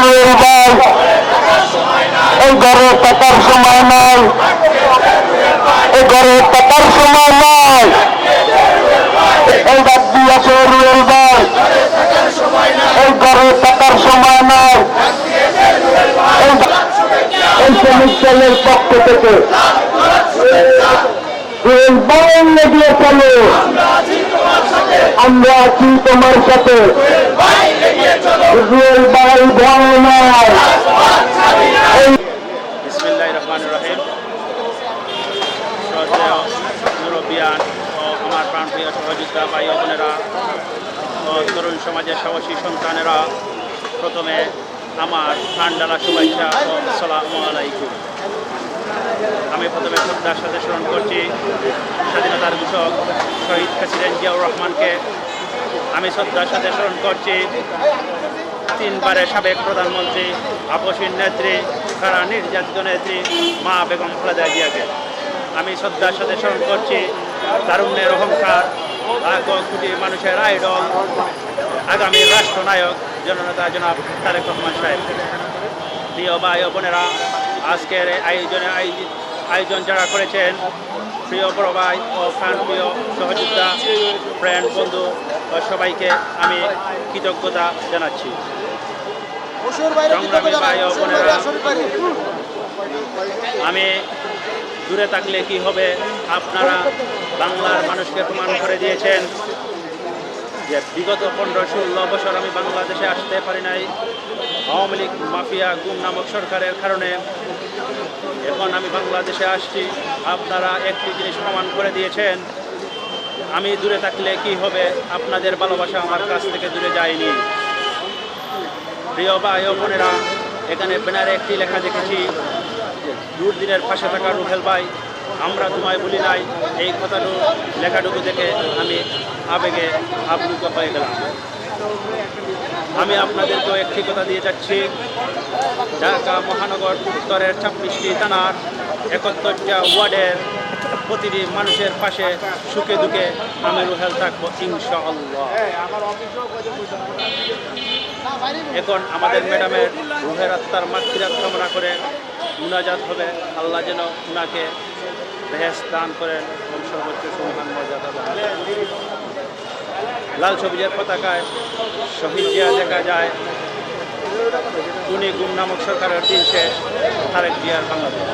রুয়েল ভাই, এই ঘরে টাকার সময় নাই, এই ঘরে টাকার সময় নাই, এই বাদ দিয়েছে রুয়েল ভাই, এই ঘরে টাকার সময় নাই। এই শ্রমিক দলের পক্ষ থেকে রুয়েল ভাই লেগে চলো, আমরা আছি তোমার সাথে, রুয়েল ভাই ভয় নাই। বিসমিল্লাহির রহমানির রহিম। শ্রদ্ধেয় মুরব্বিয়ান ও আমার প্রাণপ্রিয় সহযোদ্ধা ভাই ও বোনেরা ও তরুণ সমাজের সাহসী সন্তানেরা, প্রথমে আমার ঠান্ডালা শুভেচ্ছা ও আসসালামু আলাইকুম। আমি প্রথমে শ্রদ্ধার সাথে স্মরণ করছি স্বাধীনতার ঘোষক শহীদ প্রেসিডেন্ট জিয়াউর রহমানকে। আমি শ্রদ্ধার সাথে স্মরণ করছি তিনবারের সাবেক প্রধানমন্ত্রী, আপসীর নেত্রী, কারা নির্যাতিত নেত্রী মা বেগম খালেদা জিয়াকে। আমি শ্রদ্ধার সাথে স্মরণ করছি তারুণ্যের অহংকার, লাখ কোটি মানুষের আইডল, আগামী রাষ্ট্রনায়ক জননেতা জনাব তারেক রহমান সাহেব। প্রিয় ভাই ও বোনেরা, আজকের আয়োজন যারা করেছেন, প্রিয় বড় ভাই ও প্রাণপ্রিয় সহযোদ্ধা, ফ্রেন্ড, বন্ধু ও সবাইকে আমি কৃতজ্ঞতা জানাচ্ছি। সংগ্রামী ভাই ও বোনেরা, আমি দূরে থাকলে কি হবে, আপনারা বাংলার মানুষকে প্রমাণ করে দিয়েছেন যে বিগত 15-16 বছর আমি বাংলাদেশে আসতে পারি নাই আওয়ামী লীগ মাফিয়া গুম নামক সরকারের কারণে। এখন আমি বাংলাদেশে আসছি, আপনারা একটি জিনিস প্রমাণ করে দিয়েছেন, আমি দূরে থাকলে কি হবে, আপনাদের ভালোবাসা আমার কাছ থেকে দূরে যায়নি। প্রিয় ভাই ও বোনেরা, এখানে ব্যানারে একটি লেখা দেখেছি, দুর্দিনের পাশে থাকা রুহেল ভাই, আমরা তোমায় বলি নাই। এই কথাটুকু লেখাটুকু দেখে আমি আবেগে আপ্লুত হয়ে গেলাম। আমি আপনাদেরকেও একটি কথা দিয়ে যাচ্ছি, ঢাকা মহানগর উত্তরের 26টি থানার 71টা ওয়ার্ডের প্রতিটি মানুষের পাশে সুখে দুঃখে আমি রুহেল থাকবো ইনশাআল্লাহ। এখন আমাদের ম্যাডামের রুহের আত্মার মাগফিরাত কামনা করে মুনাজাত হবে। আল্লাহ যেন উনাকে বেহেশত দান করেন এবং সর্বোচ্চ সম্মান মর্যাদা দান করেন। লাল সবুজের পতাকায় শহীদ জিয়া দেখা যায়, উনি গুম নামক সরকারের দিন শেষ, তারেক জিয়ার বাংলাদেশ।